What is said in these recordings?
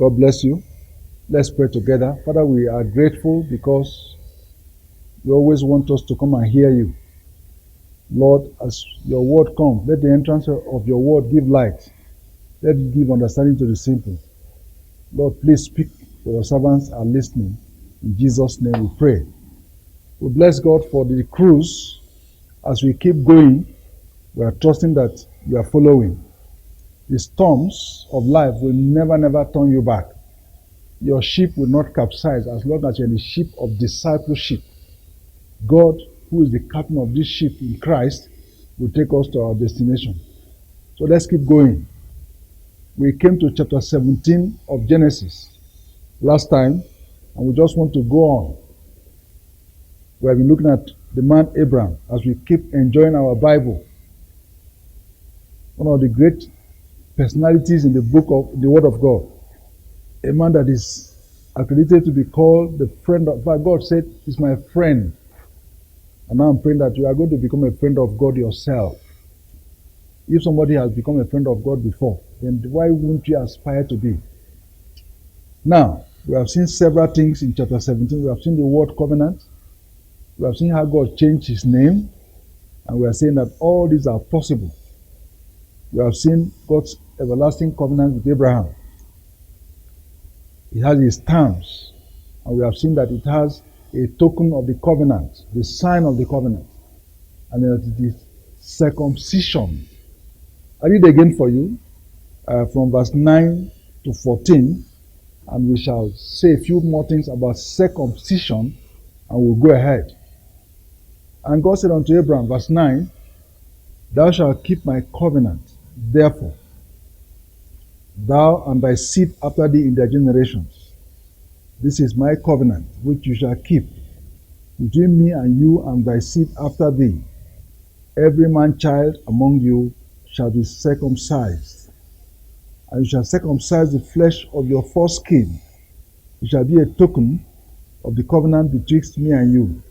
God bless you. Let's pray together. Father, we are grateful because you always want us to come and hear you. Lord, as your word comes, let the entrance of your word give light. Let it give understanding to the simple. Lord, please speak, for your servants are listening. In Jesus' name we pray. We bless God for the cruise. As we keep going, we are trusting that you are following. The storms of life will never turn you back. Your ship will not capsize as long as you're in the ship of discipleship. God, who is the captain of this ship in Christ, will take us to our destination. So let's keep going. We came to chapter 17 of Genesis last time, and we just want to go on. We have been looking at the man Abraham as we keep enjoying our Bible. One of the great personalities in the book of the Word of God. A man that is accredited to be called the friend of God. God said, he's my friend. And now I'm praying that you are going to become a friend of God yourself. If somebody has become a friend of God before, then why wouldn't you aspire to be? Now, we have seen several things in chapter 17. We have seen the word covenant. We have seen how God changed his name. And we are saying that all these are possible. We have seen God's everlasting covenant with Abraham. It has its terms. And we have seen that it has a token of the covenant, the sign of the covenant. And that it is circumcision. I read again for you from verse 9 to 14. And we shall say a few more things about circumcision. And we'll go ahead. And God said unto Abraham, verse 9, Thou shalt keep my covenant, therefore, thou and thy seed after thee in their generations. This is my covenant, which you shall keep between me and you and thy seed after thee. Every man child among you shall be circumcised, and you shall circumcise the flesh of your foreskin. It shall be a token of the covenant betwixt me and you.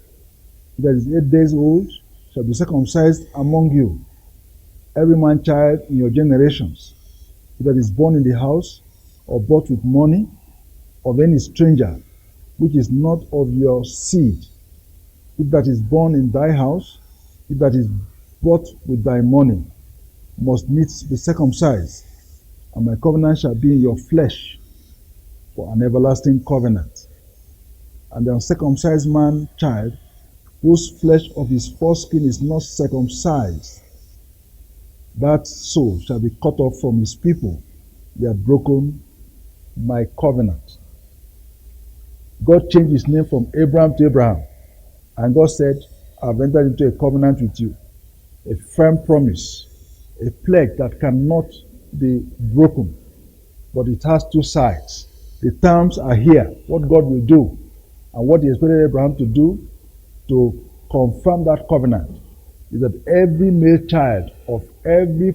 He that is 8 days old shall be circumcised among you. Every man child in your generations, he that is born in the house or bought with money of any stranger, which is not of your seed, if that is born in thy house, if that is bought with thy money, must needs be circumcised, and my covenant shall be in your flesh for an everlasting covenant. And the uncircumcised man child, whose flesh of his foreskin is not circumcised, that soul shall be cut off from his people. They have broken my covenant. God changed his name from Abraham to Abraham. And God said, I've entered into a covenant with you. A firm promise. A pledge that cannot be broken. But it has two sides. The terms are here. What God will do. And what he expected Abraham to do to confirm that covenant is that every male child of every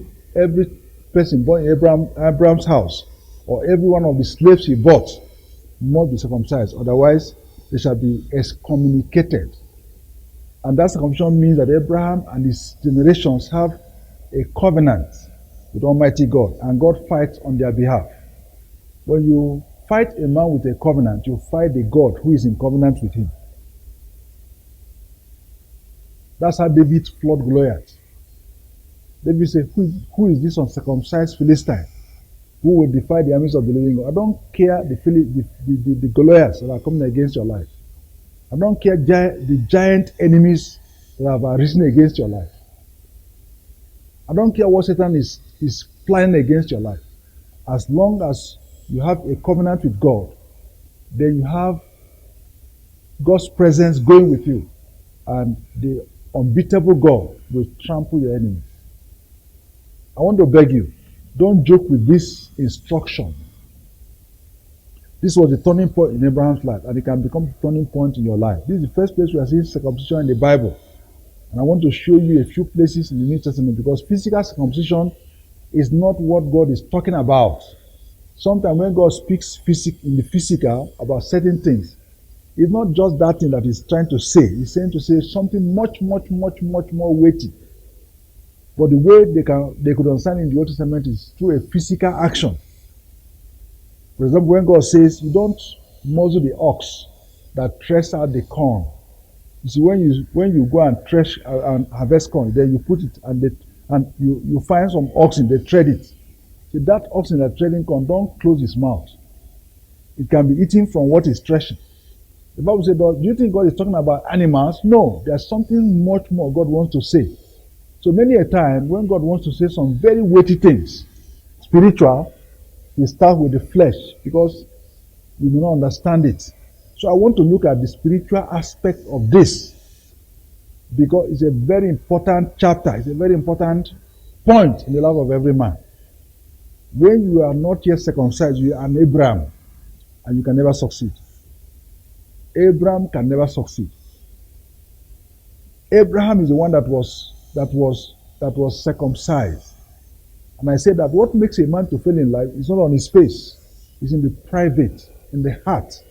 person born in Abraham's house, or every one of the slaves he bought, must be circumcised. Otherwise, they shall be excommunicated. And that circumcision means that Abraham and his generations have a covenant with Almighty God, and God fights on their behalf. When you fight a man with a covenant, you fight the God who is in covenant with him. That's how David fought Goliath. David said, who is this uncircumcised Philistine who will defy the armies of the living God? I don't care the Goliaths that are coming against your life. I don't care the giant enemies that have arisen against your life. I don't care what Satan is planning against your life. As long as you have a covenant with God, then you have God's presence going with you. And the unbeatable God will trample your enemies. I want to beg you, don't joke with this instruction. This was the turning point in Abraham's life, and it can become a turning point in your life. This is the first place we are seeing circumcision in the Bible. And I want to show you a few places in the New Testament, because physical circumcision is not what God is talking about. Sometimes when God speaks in the physical about certain things, it's not just that thing that he's trying to say. He's saying to say something much more weighty. But the way they could understand in the Old Testament is through a physical action. For example, when God says, you don't muzzle the ox that treads out the corn. You see, when you go and thresh and harvest corn, then you put it and you find some oxen, they tread it. So that oxen that treading corn, don't close his mouth. It can be eaten from what is threshing. The Bible says, do you think God is talking about animals? No, there's something much more God wants to say. So many a time, when God wants to say some very weighty things, spiritual, He starts with the flesh because we do not understand it. So I want to look at the spiritual aspect of this because it's a very important chapter. It's a very important point in the life of every man. When you are not yet circumcised, you are an Abraham and you can never succeed. Abraham can never succeed. Abraham is the one that was circumcised. And I said that what makes a man to fail in life is not on his face, it's in the private, in the heart.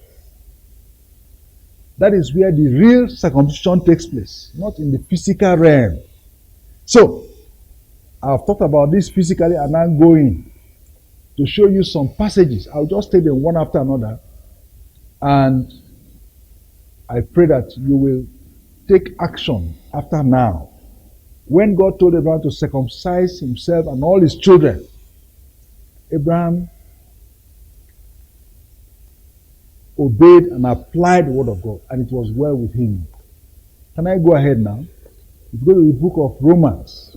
That is where the real circumcision takes place, not in the physical realm. So, I've talked about this physically and I'm going to show you some passages. I'll just take them one after another. And I pray that you will take action after now. When God told Abraham to circumcise himself and all his children, Abraham obeyed and applied the word of God, and it was well with him. Can I go ahead now? Let's go to the book of Romans.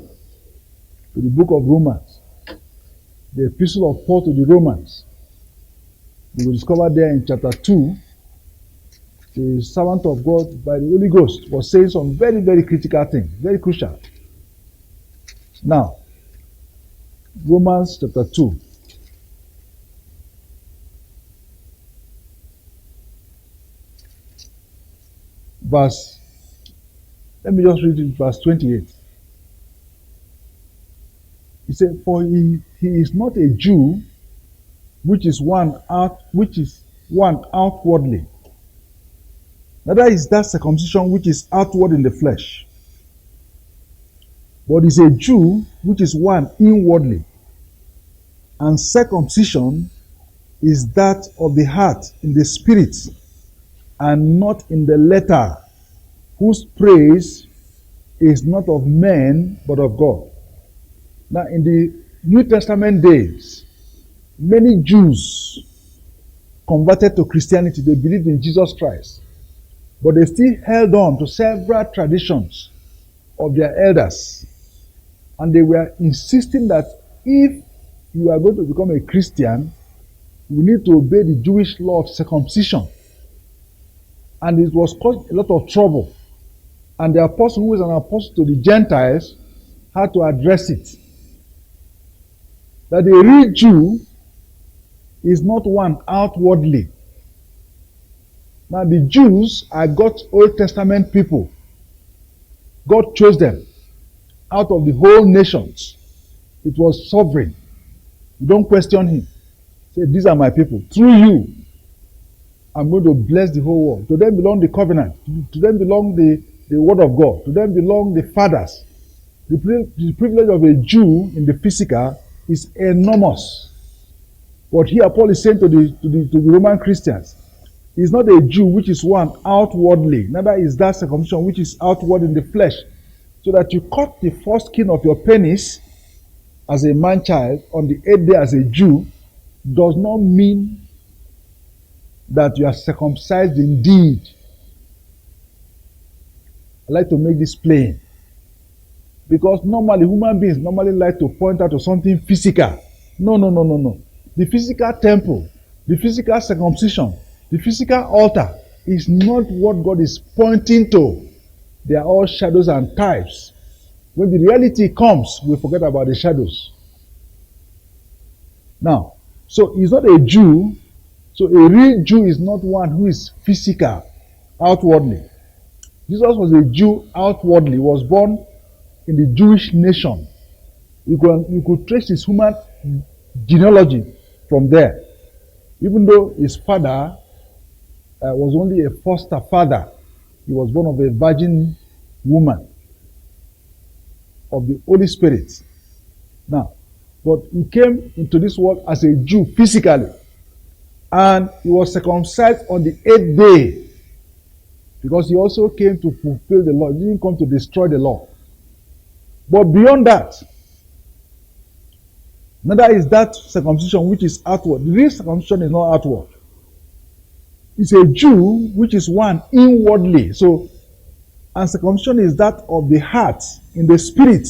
To the book of Romans. The epistle of Paul to the Romans. We will discover there in chapter 2, the servant of God by the Holy Ghost was saying some very, very critical things, very crucial. Now, Romans chapter 2. Let me just read it, verse 28. He said, for he is not a Jew, which is one outwardly. Neither is that circumcision which is outward in the flesh, but is a Jew which is one inwardly. And circumcision is that of the heart in the spirit, and not in the letter, whose praise is not of men, but of God. Now, in the New Testament days, many Jews converted to Christianity. They believed in Jesus Christ. But they still held on to several traditions of their elders. And they were insisting that if you are going to become a Christian, you need to obey the Jewish law of circumcision. And it was caused a lot of trouble. And the apostle, who is an apostle to the Gentiles, had to address it. That the real Jew is not one outwardly. Now the Jews are God's Old Testament people. God chose them out of the whole nations. It was sovereign. You don't question him. Say, these are my people. Through you, I'm going to bless the whole world. To them belong the covenant. To them belong the word of God. To them belong the fathers. The privilege of a Jew in the physical is enormous. What here Paul is saying to the Roman Christians, is not a Jew which is one outwardly, neither is that circumcision which is outward in the flesh. So that you cut the foreskin of your penis as a man child on the 8th day as a Jew does not mean that you are circumcised indeed. I like to make this plain. Because normally, human beings normally like to point out to something physical. No. The physical temple, the physical circumcision, the physical altar is not what God is pointing to. They are all shadows and types. When the reality comes, we forget about the shadows. Now, so he's not a Jew. So a real Jew is not one who is physical, outwardly. Jesus was a Jew outwardly. He was born in the Jewish nation. You could trace his human genealogy from there. Even though his father was only a foster father, he was born of a virgin woman of the Holy Spirit. Now, but he came into this world as a Jew physically. And he was circumcised on the 8th day, because he also came to fulfill the law. He didn't come to destroy the law. But beyond that, neither is that circumcision which is outward. The real circumcision is not outward. It's a Jew which is one inwardly. So, and circumcision is that of the heart, in the spirit,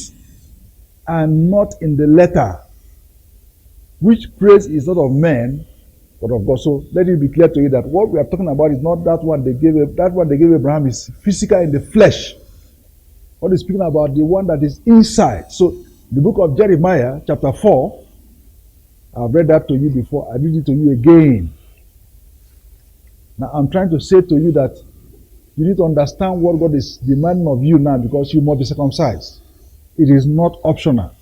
and not in the letter. Which praise is not of men, but of God. So let it be clear to you that what we are talking about is not that one they gave. That one they gave Abraham is physical in the flesh. What is speaking about the one that is inside. So the book of Jeremiah, chapter 4, I've read that to you before. I read it to you again. Now I'm trying to say to you that you need to understand what God is demanding of you now, because you must be circumcised. It is not optional.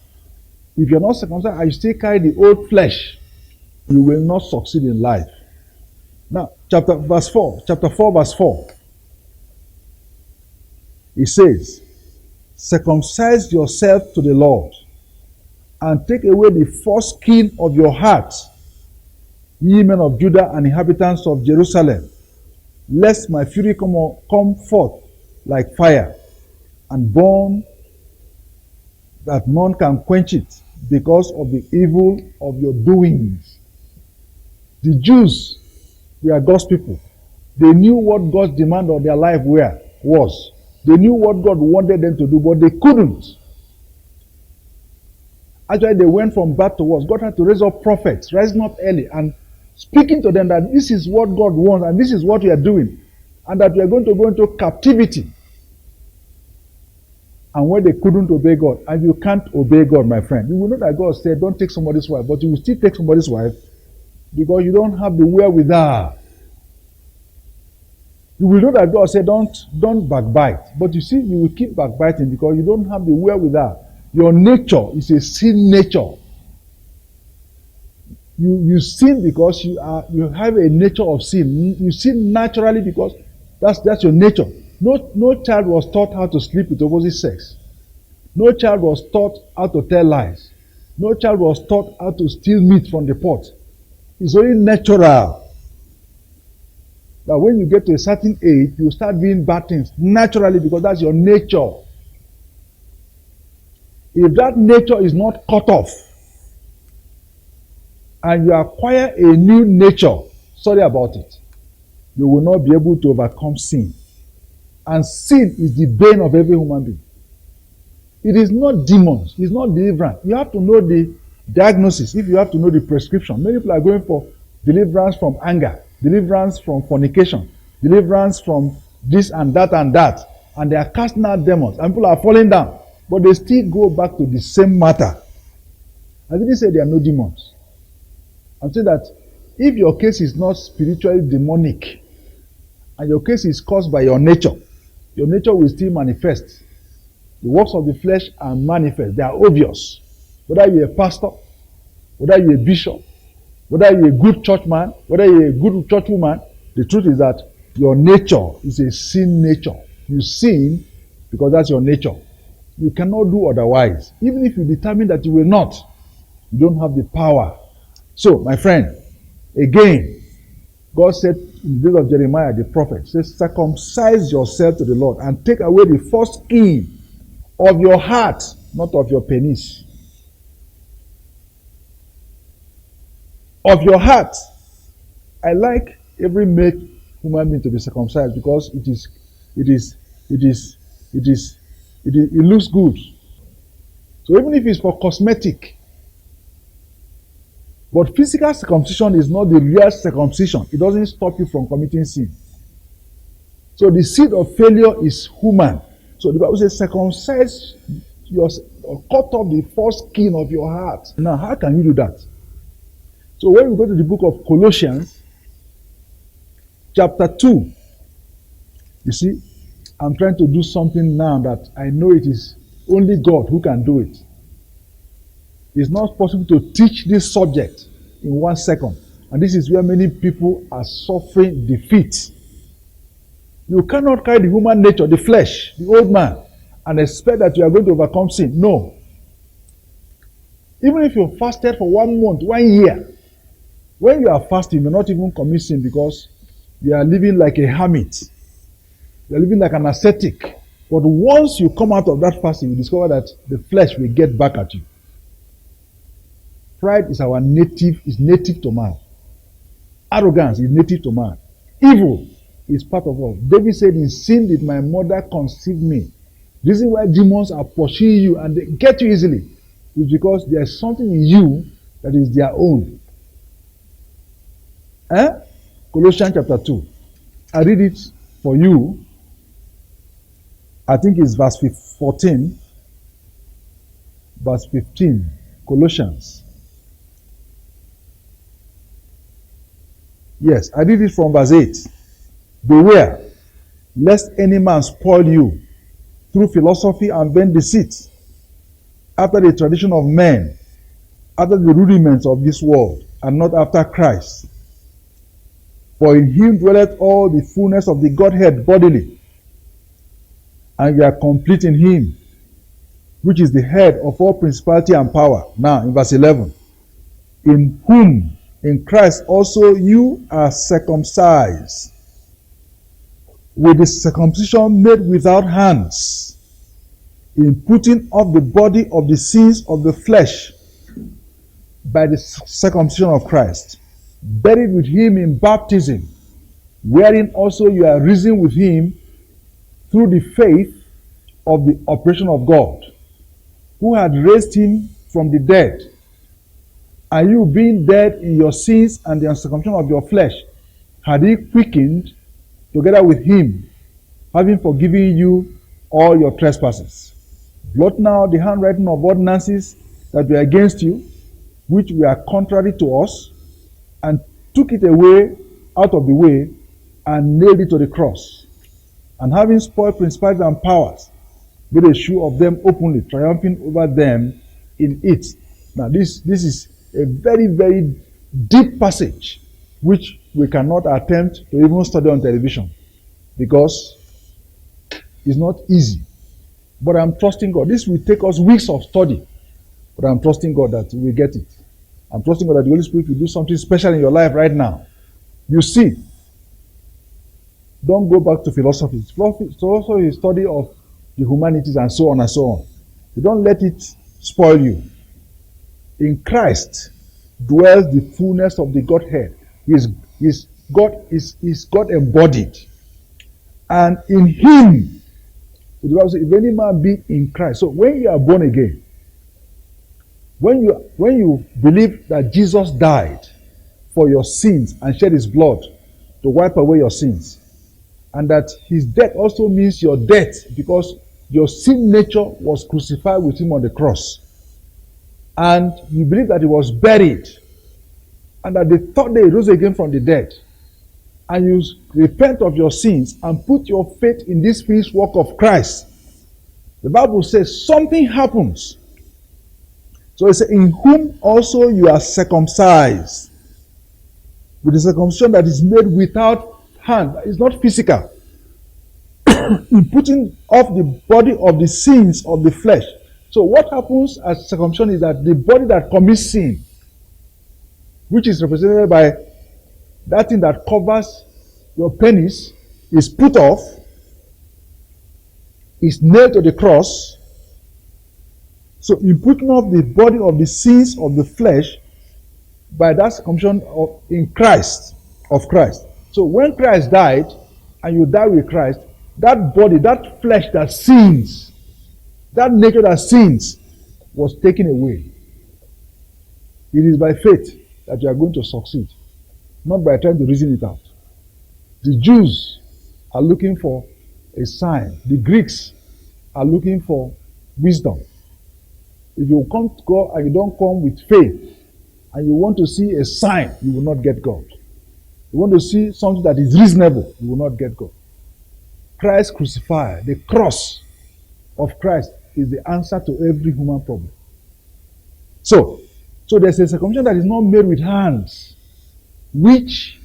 If you're not circumcised and you still carry the old flesh, you will not succeed in life. Now, chapter 4, verse 4. It says, circumcise yourself to the Lord, and take away the foreskin of your heart, ye men of Judah and inhabitants of Jerusalem, lest my fury come forth like fire, and burn that none can quench it, because of the evil of your doings. The Jews were God's people. They knew what God's demand of their life was. They knew what God wanted them to do, but they couldn't. Actually, they went from bad to worse. God had to raise up prophets, rising up early and speaking to them that this is what God wants and this is what we are doing, and that we are going to go into captivity. And when they couldn't obey God, and you can't obey God, my friend, you will know that God said, don't take somebody's wife, but you will still take somebody's wife because you don't have the wherewithal. You will know that God said, don't backbite. But you see, you will keep backbiting because you don't have the wherewithal. Your nature is a sin nature. You sin because you have a nature of sin. You sin naturally because that's your nature. No child was taught how to sleep with opposite sex. No child was taught how to tell lies. No child was taught how to steal meat from the pot. It's only natural that when you get to a certain age, you start doing bad things naturally because that's your nature. If that nature is not cut off and you acquire a new nature, sorry about it, you will not be able to overcome sin. And sin is the bane of every human being. It is not demons. It's not deliverance. You have to know the diagnosis. If you have to know the prescription. Many people are going for deliverance from anger, deliverance from fornication, deliverance from this and that and that. And they are casting out demons. And people are falling down. But they still go back to the same matter. I didn't say there are no demons. I'm saying that if your case is not spiritually demonic, and your case is caused by your nature will still manifest. The works of the flesh are manifest. They are obvious. Whether you're a pastor, whether you're a bishop, whether you're a good churchman, whether you're a good churchwoman, the truth is that your nature is a sin nature. You sin because that's your nature. You cannot do otherwise. Even if you determine that you will not, you don't have the power. So, my friend, again, God said in the days of Jeremiah the prophet, says, circumcise yourself to the Lord and take away the foreskin of your heart, not of your penis. Of your heart. I like every male human being to be circumcised because it looks good. So even if it's for cosmetic, but physical circumcision is not the real circumcision. It doesn't stop you from committing sin. So the seed of failure is human. So the Bible says, circumcise yourself, or cut off the foreskin of your heart. Now, how can you do that? So when we go to the book of Colossians, chapter 2, you see, I'm trying to do something now that I know it is only God who can do it. It's not possible to teach this subject in 1 second. And this is where many people are suffering defeat. You cannot carry the human nature, the flesh, the old man, and expect that you are going to overcome sin. No. Even if you fasted for 1 month, 1 year, When you are fasting, you may not even commit sin because you are living like a hermit. You are living like an ascetic. But once you come out of that fasting, you discover that the flesh will get back at you. Pride is native to man. Arrogance is native to man. Evil is part of us. David said, in sin did my mother conceive me. The reason why demons are pursuing you and they get you easily is because there is something in you that is their own. Colossians chapter 2. I read it for you. I think it's verse 14, verse 15. Colossians. Yes, I read it from verse 8. Beware, lest any man spoil you through philosophy and vain deceit, after the tradition of men, after the rudiments of this world, and not after Christ. For in him dwelleth all the fullness of the Godhead bodily, and we are complete in him, which is the head of all principality and power. Now, in verse 11, in whom, in Christ also you are circumcised, with the circumcision made without hands, in putting off the body of the sins of the flesh by the circumcision of Christ, buried with him in baptism, wherein also you are risen with him through the faith of the operation of God, who had raised him from the dead, and you being dead in your sins and the uncircumcision of your flesh, had he quickened together with him, having forgiven you all your trespasses. Blot now the handwriting of ordinances that were against you, which were contrary to us, and took it away out of the way, and nailed it to the cross. And having spoiled principalities and powers, made a show of them openly, triumphing over them in it. Now this is a very, very deep passage, which we cannot attempt to even study on television, because it's not easy. But I'm trusting God. This will take us weeks of study, but I'm trusting God that we will get it. I'm trusting God that the Holy Spirit will do something special in your life right now. You see, don't go back to philosophy. It's also a study of the humanities and so on and so on. You don't let it spoil you. In Christ dwells the fullness of the Godhead. God embodied. And in him, the Bible says, if any man be in Christ. So when you are born again, when you believe that Jesus died for your sins and shed his blood to wipe away your sins, and that his death also means your death, because your sin nature was crucified with him on the cross, and you believe that he was buried, and that the third day he rose again from the dead, and you repent of your sins and put your faith in this finished work of Christ, the Bible says something happens. So it says, in whom also you are circumcised, with the circumcision that is made without hand. It's not physical. In putting off the body of the sins of the flesh. So what happens at circumcision is that the body that commits sin, which is represented by that thing that covers your penis, is put off, is nailed to the cross. So in putting off the body of the sins of the flesh by that circumcision in Christ, of Christ. So when Christ died and you die with Christ, that body, that flesh that sins, that nature that sins was taken away. It is by faith that you are going to succeed, not by trying to reason it out. The Jews are looking for a sign. The Greeks are looking for wisdom. If you come to God and you don't come with faith, and you want to see a sign, you will not get God. You want to see something that is reasonable, you will not get God. Christ crucified, the cross of Christ is the answer to every human problem. So there's a circumcision that is not made with hands, which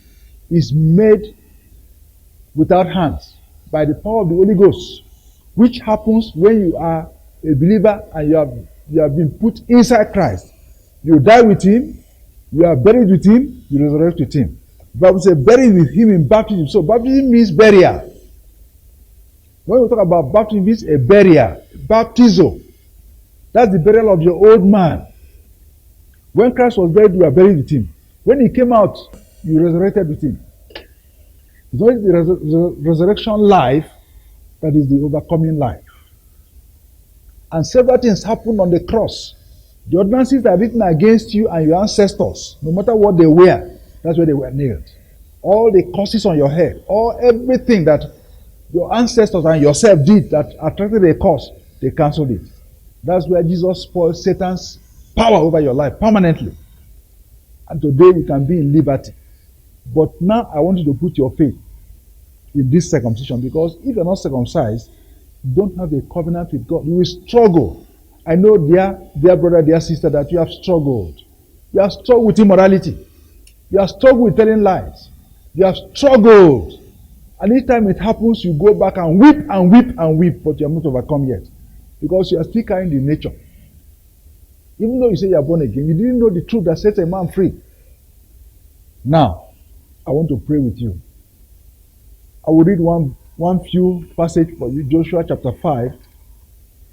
is made without hands by the power of the Holy Ghost, which happens when you are a believer and you have been put inside Christ. You die with him, You are buried with him, you resurrect with him. The Bible says buried with him in baptism. So baptism means burial. When we talk about baptism, it means a burial. Baptizo. That's the burial of your old man. When Christ was buried, you are buried with him. When he came out, you resurrected with him. It's only the resurrection life that is the overcoming life. And several things happened on the cross. The ordinances are written against you and your ancestors, no matter what they wear, that's where they were nailed. All the curses on your head, everything that your ancestors and yourself did that attracted a curse, they cancelled it. That's where Jesus spoiled Satan's power over your life permanently. And today you can be in liberty. But now I want you to put your faith in this circumcision, because if you're not circumcised, you don't have a covenant with God. You will struggle. I know, dear brother, dear sister, that you have struggled. You have struggled with immorality. You have struggled with telling lies. You have struggled. And each time it happens, you go back and weep and weep and weep, but you have not overcome yet. Because you are still carrying the nature. Even though you say you are born again, you didn't know the truth that sets a man free. Now, I want to pray with you. I will read one few passage for you, Joshua chapter 5,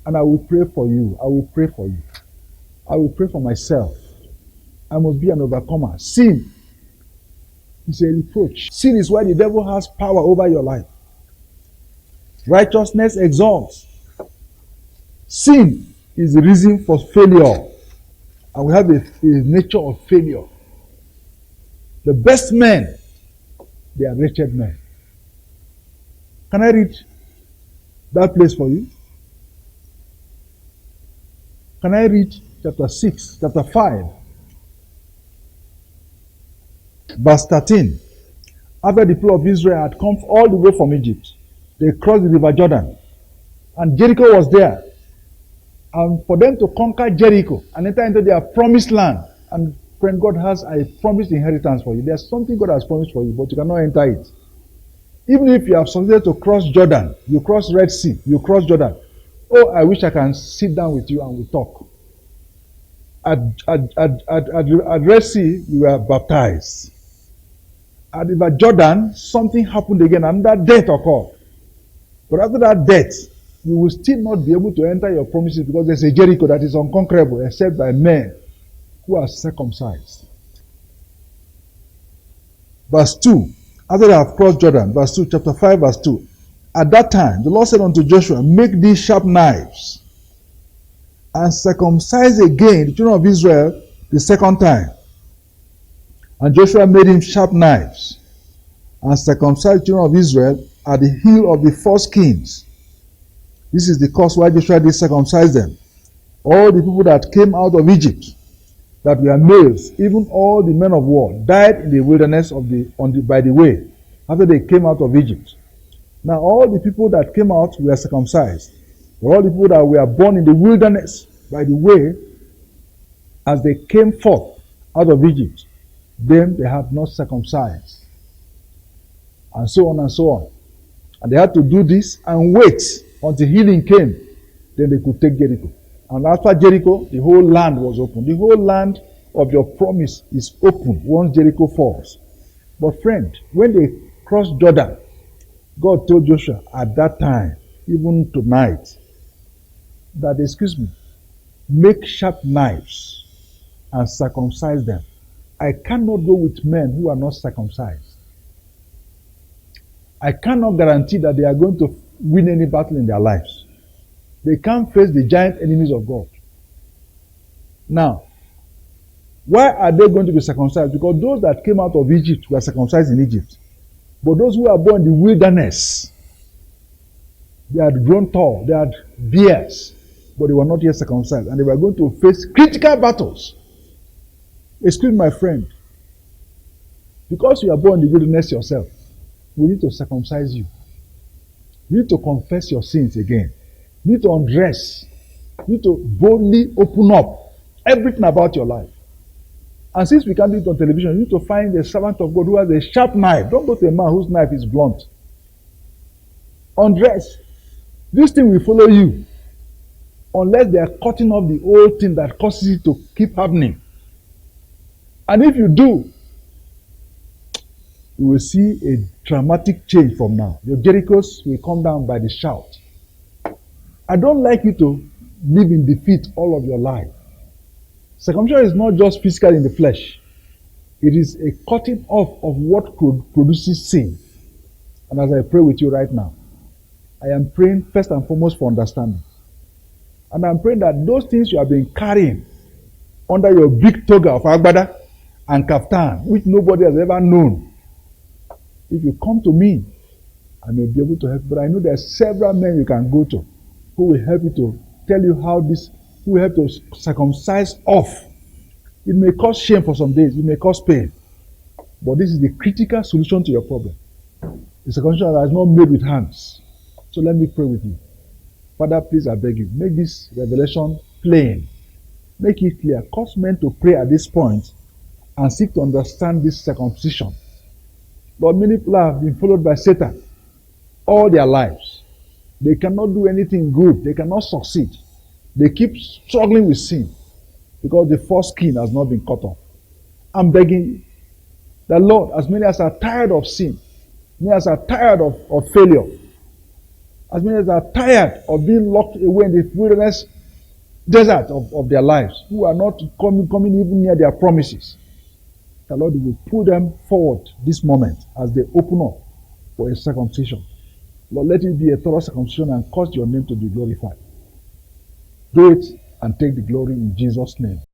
and I will pray for you. I will pray for you. I will pray for myself. I must be an overcomer. Sin is a reproach. Sin is why the devil has power over your life. Righteousness exalts. Sin is the reason for failure. And we have a nature of failure. The best men, they are wretched men. Can I read that place for you? Can I read chapter 5, verse 13? After the people of Israel had come all the way from Egypt, they crossed the river Jordan, and Jericho was there. And for them to conquer Jericho and enter into their promised land, and friend, God has a promised inheritance for you. There's something God has promised for you, but you cannot enter it. Even if you have succeeded to cross Jordan, you cross Red Sea, you cross Jordan. Oh, I wish I can sit down with you and we talk. At Red Sea, you were baptized. At River Jordan, something happened again, and that death occurred. But after that death, you will still not be able to enter your promises, because there's a Jericho that is unconquerable except by men who are circumcised. Verse 2. After they have crossed Jordan, verse 2, chapter 5, verse 2. At that time, the Lord said unto Joshua, make these sharp knives, and circumcise again the children of Israel the second time. And Joshua made him sharp knives, and circumcised the children of Israel at the heel of the first kings. This is the cause why Joshua did circumcise them. All the people that came out of Egypt, that were males, even all the men of war, died in the wilderness by the way, after they came out of Egypt. Now all the people that came out were circumcised. But all the people that were born in the wilderness by the way, as they came forth out of Egypt, them they have not circumcised. And so on and so on. And they had to do this and wait until healing came. Then they could take Jericho. And after Jericho, the whole land was open. The whole land of your promise is open once Jericho falls. But friend, when they crossed Jordan, God told Joshua at that time, even tonight, that, make sharp knives and circumcise them. I cannot go with men who are not circumcised. I cannot guarantee that they are going to win any battle in their lives. They can't face the giant enemies of God. Now, why are they going to be circumcised? Because those that came out of Egypt were circumcised in Egypt. But those who are born in the wilderness, they had grown tall, they had beards, but they were not yet circumcised. And they were going to face critical battles. Excuse my friend. Because you are born in the wilderness yourself, we need to circumcise you. You need to confess your sins again. You need to undress. You need to boldly open up everything about your life. And since we can't do it on television, you need to find a servant of God who has a sharp knife. Don't go to a man whose knife is blunt. Undress. This thing will follow you unless they are cutting off the old thing that causes it to keep happening. And if you do, you will see a dramatic change from now. Your Jerichos will come down by the shout. I don't like you to live in defeat all of your life. Circumcision is not just physical in the flesh. It is a cutting off of what could produce sin. And as I pray with you right now, I am praying first and foremost for understanding. And I'm praying that those things you have been carrying under your big toga of agbada and kaftan, which nobody has ever known, if you come to me, I may be able to help. But I know there are several men you can go to who will help you to tell you how this, who will help to circumcise off. It may cause shame for some days, it may cause pain. But this is the critical solution to your problem. The circumcision that is not made with hands. So let me pray with you. Father, please, I beg you, make this revelation plain. Make it clear. Cause men to pray at this point and seek to understand this circumcision. Lord, many people have been followed by Satan all their lives. They cannot do anything good. They cannot succeed. They keep struggling with sin because the foreskin has not been cut off. I'm begging you that, Lord, as many as are tired of sin, as many as are tired of failure, as many as are tired of being locked away in the wilderness desert of their lives, who are not coming even near their promises, the Lord will pull them forward this moment as they open up for a circumcision. Lord, let it be a thorough circumcision and cause your name to be glorified. Do it and take the glory in Jesus' name.